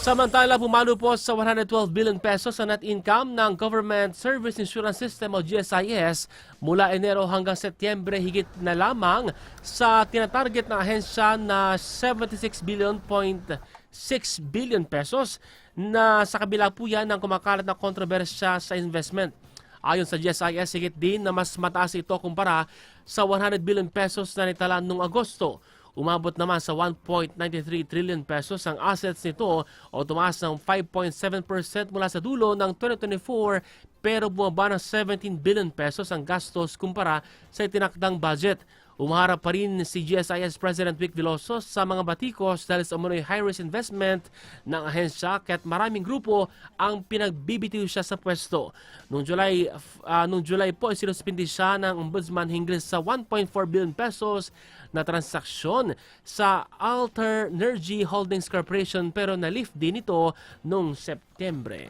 Samantala, pumalo po sa 112 billion pesos ang net income ng Government Service Insurance System o GSIS mula Enero hanggang Setyembre, higit na lamang sa tinatarget ng ahensya na 76.6 billion pesos na sa kabila po yan ng kumakalat na kontrobersya sa investment. Ayon sa GSIS, higit din na mas mataas ito kumpara sa 100 billion pesos na nitala noong Agosto. Umabot naman sa 1.93 trillion pesos ang assets nito o tumaas ng 5.7% mula sa dulo ng 2024 pero bumaba ng 17 billion pesos ang gastos kumpara sa itinakdang budget. Umaharap pa rin si GSIS President Vic Veloso sa mga batikos dahil sa umunoy high-risk investment ng ahensya kaya't maraming grupo ang pinagbibitiw siya sa pwesto. Noong July po, sinuspindi siya ng ombudsman hinggil sa 1.4 billion pesos na transaksyon sa Alter Energy Holdings Corporation pero na-lift din ito noong Setyembre.